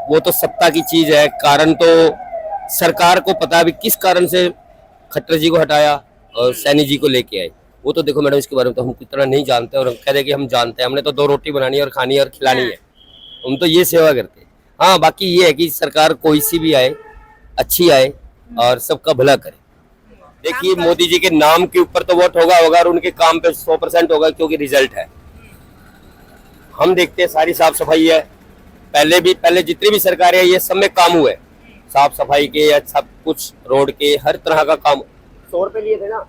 वो तो सत्ता की चीज है। कारण तो सरकार को पता भी किस कारण से खट्टर जी को हटाया और सैनी जी को लेके आए। वो तो देखो मैडम, इसके बारे में तो हम इतना नहीं जानते और हम कह दे कि हम जानते हैं। हमने तो 2 रोटी बनानी है और खानी है और खिलानी है। हम तो ये सेवा करते हैं। हाँ, बाकी ये है कि सरकार कोई सी भी आए, अच्छी आए और सबका भला करे। देखिए, मोदी जी के नाम के ऊपर तो वोट होगा और उनके काम पे 100% होगा, क्योंकि रिजल्ट है। हम देखते हैं सारी साफ सफाई है। पहले जितनी भी सरकारें ये सब में काम हुए, साफ सफाई के या सब कुछ रोड के, हर तरह का काम 100 रुपए लिए थे ना,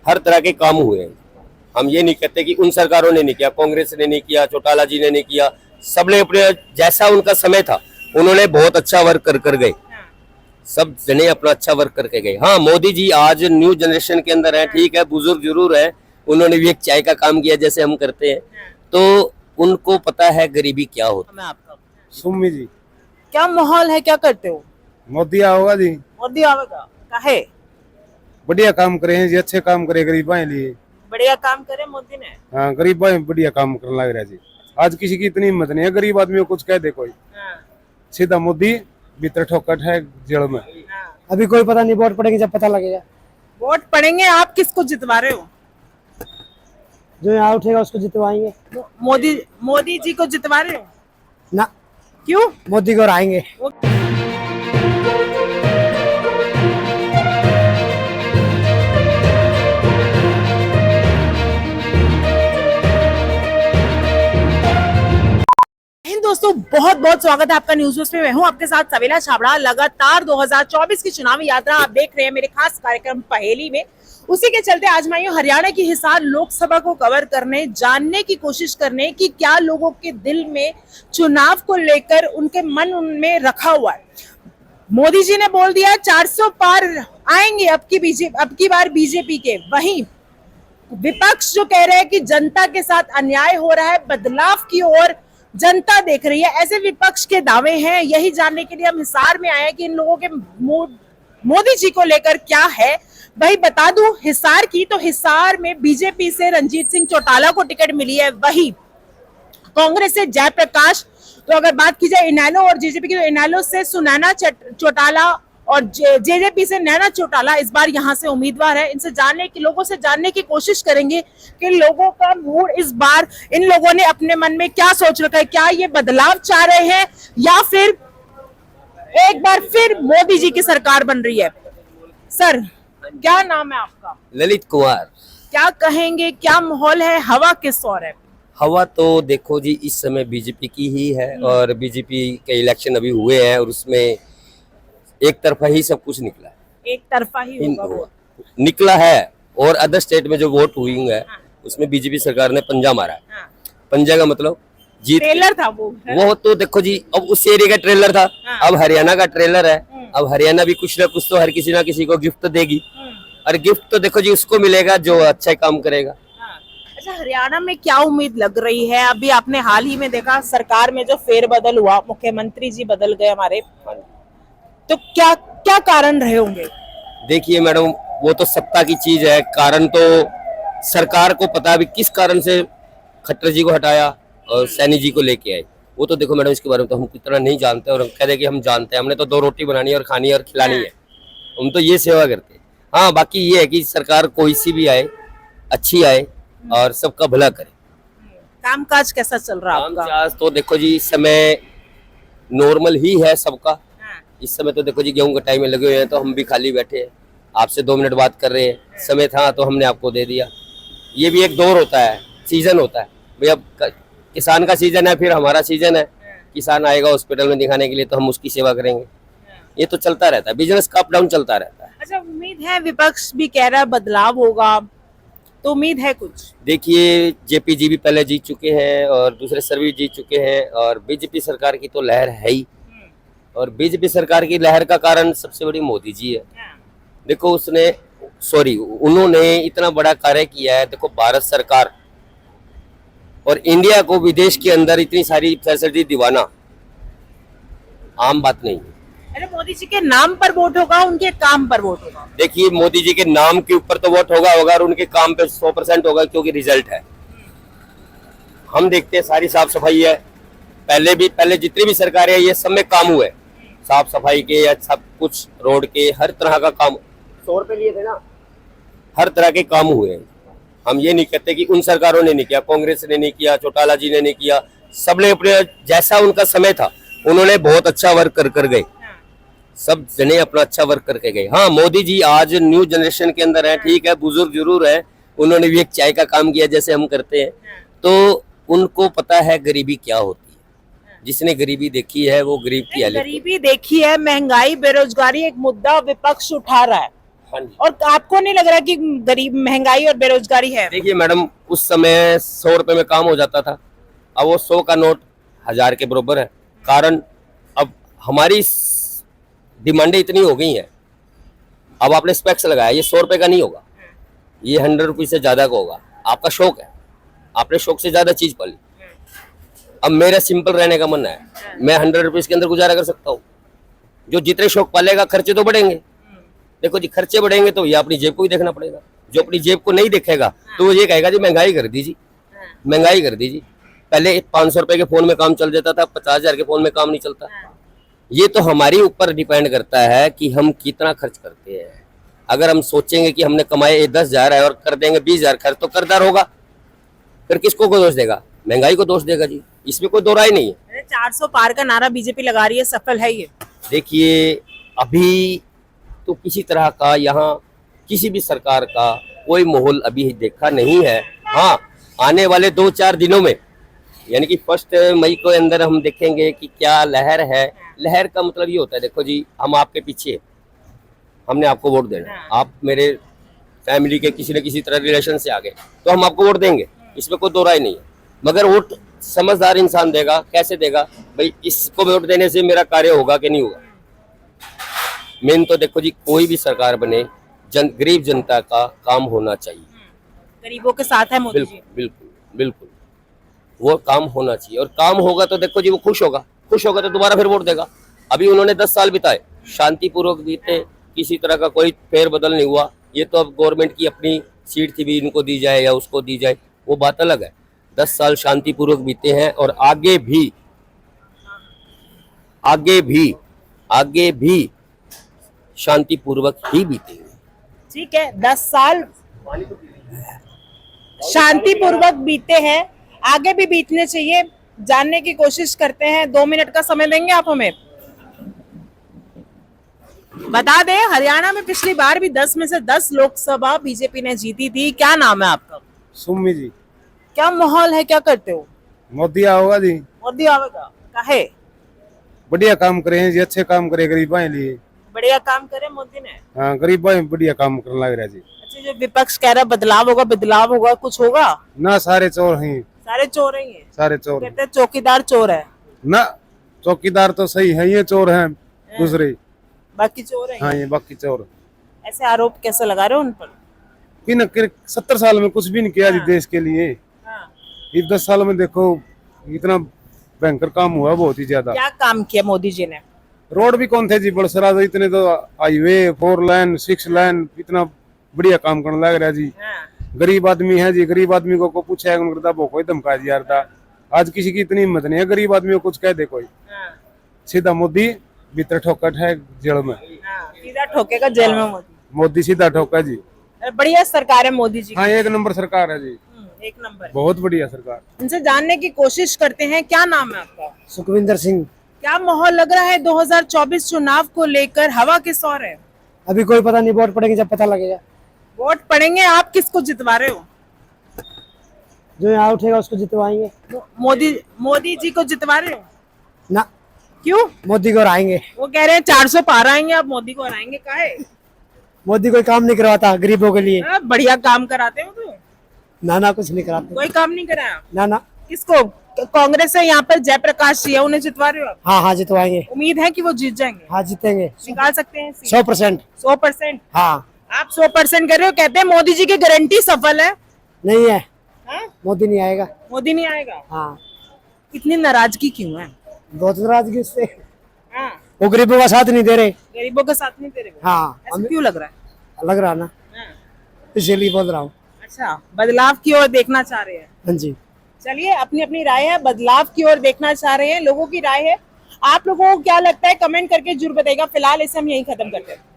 हर तरह के काम हुए हैं। हम ये नहीं कहते कि उन सरकारों ने नहीं किया, कांग्रेस ने नहीं किया, चौटाला जी ने नहीं किया। सबने अपने जैसा उनका समय था उन्होंने बहुत अच्छा वर्क कर गए। सब जने अपना अच्छा वर्क करके गए। हाँ, मोदी जी आज न्यू जनरेशन के अंदर है, ठीक है, बुजुर्ग जरूर है। उन्होंने भी एक चाय का काम किया जैसे हम करते हैं, तो उनको पता है गरीबी क्या होती है। आपका सुम्मी जी, क्या माहौल है, क्या करते हो? मोदी होगा जी, मोदी आवेगा काहे? बढ़िया काम करे हैं जी, अच्छे काम करे गरीबा के लिए। बढ़िया काम करे मोदी ने। हाँ, गरीबा में बढ़िया काम करने लग रहा जी। आज किसी की इतनी हिम्मत नहीं है गरीब आदमी को कुछ कह दे कोई। सीधा मोदी भीतर ठोकट है जेल में। अभी कोई पता नहीं, वोट पड़ेंगे जब पता लगेगा। वोट पड़ेंगे, आप किसको जितवा रहे हो? जो यहाँ उठेगा उसको जितवाएंगे। मोदी जी को जितवा रहे हो? ना, क्यों? मोदी को हराएंगे। दोस्तों, बहुत बहुत स्वागत है आपका न्यूज में। मैं हूं आपके साथ सवेला छाबड़ा। लगातार 2024 की चुनावी यात्रा आप देख रहे हैं मेरे खास कार्यक्रम पहेली में। उसी के चलते आज मैं हरियाणा की हिसार लोकसभा को कवर करने, जानने की कोशिश करने कि क्या लोगों के दिल में चुनाव को लेकर उनके मन उनमें रखा हुआ है। मोदी जी ने बोल दिया 400 पार आएंगे अब की बार बीजेपी के। वहीं विपक्ष जो कह रहे हैं कि जनता के साथ अन्याय हो रहा है, बदलाव की ओर जनता देख रही है, ऐसे विपक्ष के दावे हैं। यही जानने के लिए हम हिसार में आए हैं कि इन लोगों के मोदी जी को लेकर क्या है। वही बता दूं, हिसार की तो हिसार में बीजेपी से रणजीत सिंह चौटाला को टिकट मिली है। वही कांग्रेस से जयप्रकाश, तो अगर बात की जाए इनेलो और जेजेपी की, तो इनेलो से सुनैना चौटाला और जेजेपी से नैना चौटाला इस बार यहाँ से उम्मीदवार है। इनसे लोगों से जानने की कोशिश करेंगे कि लोगों का मूड इस बार, इन लोगों ने अपने मन में क्या सोच रखा है। क्या ये बदलाव चाह रहे हैं या फिर एक बार फिर मोदी जी की सरकार बन रही है। सर, क्या नाम है आपका? ललित कुमार। क्या कहेंगे, क्या माहौल है, हवा किस ओर है? हवा तो देखो जी, इस समय बीजेपी की ही है और बीजेपी के इलेक्शन अभी हुए हैं और उसमें एक तरफा ही सब कुछ निकला है। एक तरफा ही होगा वो निकला है। और अदर स्टेट में जो वोट हुई है उसमें बीजेपी सरकार ने पंजा मारा है। पंजा का मतलब जीत। ट्रेलर था वो तो देखो जी, अब उस एरिया का ट्रेलर था। अब हरियाणा का ट्रेलर है। अब हरियाणा भी कुछ ना कुछ तो हर किसी ना किसी को गिफ्ट देगी और गिफ्ट तो देखो जी उसको मिलेगा जो अच्छा काम करेगा। अच्छा, हरियाणा में क्या उम्मीद लग रही है? अभी आपने हाल ही में देखा सरकार में जो फेरबदल हुआ, मुख्यमंत्री जी बदल गए हमारे, तो क्या क्या कारण रहे होंगे? देखिए मैडम, वो तो सत्ता की चीज है। कारण तो सरकार को पता भी किस कारण से खट्टर जी को हटाया और सैनी जी को लेके आए। वो तो देखो मैडम, इसके बारे में तो हम इतना नहीं जानते और हम कह दे कि हम जानते हैं। हमने तो 2 रोटी बनानी है और खानी है और खिलानी है। हम तो ये सेवा करते हैं। हाँ, बाकी ये है कि सरकार कोई सी भी आए, अच्छी आए और सबका भला करे। कामकाज कैसा चल रहा है आपका? कामकाज तो देखो जी, इस समय नॉर्मल ही है सबका। इस समय तो देखो जी, गेहूं कटाई में लगे हुए हैं, तो हम भी खाली बैठे हैं, आपसे 2 मिनट बात कर रहे हैं। समय था तो हमने आपको दे दिया। ये भी एक दौर होता है, सीजन होता है भाई। अब किसान का सीजन है, फिर हमारा सीजन है। किसान आएगा हॉस्पिटल में दिखाने के लिए तो हम उसकी सेवा करेंगे। ये तो चलता रहता है, बिजनेस का अप डाउन चलता रहता है। अच्छा, उम्मीद है, विपक्ष भी कह रहा है बदलाव होगा, तो उम्मीद है कुछ? देखिए, जेपी जी भी पहले जीत चुके हैं और दूसरे सर भी जीत चुके हैं और बीजेपी सरकार की तो लहर है ही। और बीजेपी सरकार की लहर का कारण सबसे बड़ी मोदी जी है। देखो उन्होंने इतना बड़ा कार्य किया है। देखो, भारत सरकार और इंडिया को विदेश के अंदर इतनी सारी फैसिलिटी दिवाना आम बात नहीं है। अरे, मोदी जी के नाम पर वोट होगा, उनके काम पर वोट होगा? देखिए, मोदी जी के नाम के ऊपर तो वोट होगा और उनके काम पे 100% होगा, क्योंकि रिजल्ट है। हम देखते हैं सारी साफ सफाई है। पहले जितनी भी सरकारें आई है सब में काम हुए, साफ सफाई के या सब कुछ रोड के हर तरह का काम 100 रुपए लिए थे ना, हर तरह के काम हुए हैं। हम ये नहीं कहते कि उन सरकारों ने नहीं किया, कांग्रेस ने नहीं किया, चौटाला जी ने नहीं किया, सबने अपने जैसा उनका समय था उन्होंने बहुत अच्छा वर्क कर गए, सब जने अपना अच्छा वर्क करके गए। हाँ, मोदी जी आज न्यू जनरेशन के अंदर है, ठीक है, बुजुर्ग जरूर है, उन्होंने भी एक चाय का काम किया जैसे हम करते हैं, तो उनको पता है गरीबी क्या होती है। जिसने गरीबी देखी है वो गरीब की हालत। गरीबी देखी है, महंगाई बेरोजगारी एक मुद्दा विपक्ष उठा रहा है, हाँ जी। और आपको नहीं लग रहा कि गरीब महंगाई और बेरोजगारी है? देखिए मैडम, उस समय 100 रुपए में काम हो जाता था, अब वो 100 का नोट 1000 के बराबर है। कारण अब हमारी डिमांडें इतनी हो गई हैं, अब आपने स्पेक्स लगाया, ये 100 रुपए का नहीं होगा, ये 100 रुपये से ज्यादा का होगा। आपका शौक है, आपने शौक से ज्यादा चीज पाली। अब मेरा सिंपल रहने का मन है, मैं 100 रुपीज के अंदर गुजारा कर सकता हूँ। जो जितने शौक पालेगा खर्चे तो बढ़ेंगे। देखो जी, खर्चे बढ़ेंगे तो ये अपनी जेब को ही देखना पड़ेगा। जो अपनी जेब को नहीं देखेगा तो वो ये कहेगा जी महंगाई कर दीजिए, महंगाई कर दीजिए। पहले 500 रुपए के फोन में काम चल जाता था, 50,000 के फोन में काम नहीं चलता। ये तो हमारी ऊपर डिपेंड करता है कि हम कितना खर्च करते हैं। अगर हम सोचेंगे कि हमने कमाए 10,000 है और कर देंगे 20,000 खर्च, तो कर्जदार होगा, फिर किसको को दोष देगा? महंगाई को दोष देगा जी, इसमें कोई दो राय नहीं है। 400 पार का नारा बीजेपी लगा रही है, सफल है ये? देखिए, अभी तो किसी तरह का यहाँ किसी भी सरकार का कोई माहौल अभी देखा नहीं है। हाँ, आने वाले 2-4 दिनों में, यानी कि 1 मई को अंदर हम देखेंगे कि क्या लहर है। लहर का मतलब ये होता है, देखो जी, हम आपके पीछे, हमने आपको वोट देना, आप मेरे फैमिली के किसी न किसी तरह रिलेशन से आ गए तो हम आपको वोट देंगे, इसमें कोई दो राय नहीं है। मगर वोट समझदार इंसान देगा। कैसे देगा भाई? इसको वोट देने से मेरा कार्य होगा कि नहीं होगा। मेन तो देखो जी, कोई भी सरकार बने, गरीब जनता का काम होना चाहिए। गरीबों के साथ है मोदी जी। बिल्कुल बिल्कुल, वो काम होना चाहिए, और काम होगा तो देखो जी वो खुश होगा, खुश होगा तो दोबारा फिर वोट देगा। अभी उन्होंने 10 साल बिताए, शांतिपूर्वक बीते, किसी तरह का कोई फेरबदल नहीं हुआ। ये तो अब गवर्नमेंट की अपनी सीट थी भी, इनको दी जाए या उसको दी जाए, वो बात अलग है। 10 साल शांतिपूर्वक बीते हैं और आगे भी शांतिपूर्वक ही बीतेंगे। ठीक है, 10 साल शांतिपूर्वक बीते हैं, आगे भी बीतने चाहिए। जानने की कोशिश करते हैं, 2 मिनट का समय देंगे आप हमें? बता दें, हरियाणा में पिछली बार भी 10 में से 10 लोकसभा बीजेपी ने जीती थी। क्या नाम है आपका? सुम्मी जी। क्या माहौल है, क्या करते हो? मोदी आओगा जी। मोदी आवेगा? काहे? बढ़िया काम करे हैं जी, अच्छे काम करे गरीबां लिए। बढ़िया काम करे मोदी ने। हाँ, गरीबां बढ़िया काम करने लग रहा जी। अच्छा, जो विपक्ष कह रहा बदलाव होगा, कुछ होगा ना? सारे चोर हैं, सारे चोर ही हैं। सारे चोर। कहते हैं चौकीदार चोर है ना, चौकीदार तो सही है, ये चोर हैं दूसरे, बाकी चोर है। हाँ ये बाकी चोर। ऐसे आरोप कैसे लगा रहे हो उन पर? 70 साल में कुछ भी नहीं किया जी देश के लिए। इस 10 साल में देखो इतना भयंकर काम हुआ, बहुत ही ज्यादा। क्या काम किया मोदी जी ने? रोड भी कौन थे जी बड़सरा, तो इतने तो हाईवे 4 लाइन 6 लाइन, इतना बढ़िया काम करने लग रहा जी। गरीब आदमी है जी, गरीब आदमी को पूछा वो कोई धमका जी यार था। आज किसी की इतनी हिम्मत नहीं है गरीब आदमी को कुछ कह दे कोई। सीधा मोदी भीतर ठोकट है जेल में, सीधा ठोकेगा जेल में मोदी सीधा ठोका जी। बढ़िया सरकार है मोदी जी। हाँ, 1 नंबर सरकार है जी, 1 नंबर, बहुत बढ़िया सरकार। इनसे जानने की कोशिश करते हैं। क्या नाम है आपका? सुखविंदर सिंह। क्या माहौल लग रहा है 2024 चुनाव को लेकर? हवा किस ओर है? अभी कोई पता नहीं, वोट पड़ेंगे जब पता लगेगा। वोट पड़ेंगे, आप किसको जितवा रहे हो? जो यहाँ उठेगा उसको जितवाएंगे। मोदी जी को जितवा रहे हो ना? क्यों? मोदी को हराएंगे। वो कह रहे हैं 400 पार आएंगे, आप मोदी को हराएंगे। काहे? मोदी कोई काम नहीं करवाता गरीबों के लिए। बढ़िया काम कराते हो तो? ना कुछ नहीं कराते। कोई काम नहीं कराया? ना। किसको? कांग्रेस है यहाँ पर, जयप्रकाश जी है, उन्हें जितवा रहे हो आप? हाँ जितवाएंगे। उम्मीद है कि वो जीत जाएंगे? हाँ जीतेंगे, निकाल सकते हैं 100%। 100%? हाँ। आप 100% कर रहे हो? कहते हैं मोदी जी की गारंटी सफल है। नहीं है। हाँ? मोदी नहीं आएगा। मोदी नहीं आएगा? हाँ। इतनी नाराजगी क्यों है? बहुत नाराजगी उससे। हाँ। वो गरीबों का साथ नहीं दे रहे। गरीबों का साथ नहीं दे रहे? हाँ। ऐसा क्यों लग रहा है? लग रहा ना, इसीलिए बोल रहा हूँ। अच्छा, बदलाव की ओर देखना चाह रहे हैं। हाँ जी। चलिए, अपनी अपनी राय है, बदलाव की ओर देखना चाह रहे हैं, लोगों की राय है। आप लोगों को क्या लगता है कमेंट करके जरूर बताइएगा। फिलहाल इसे हम यहीं खत्म करते हैं।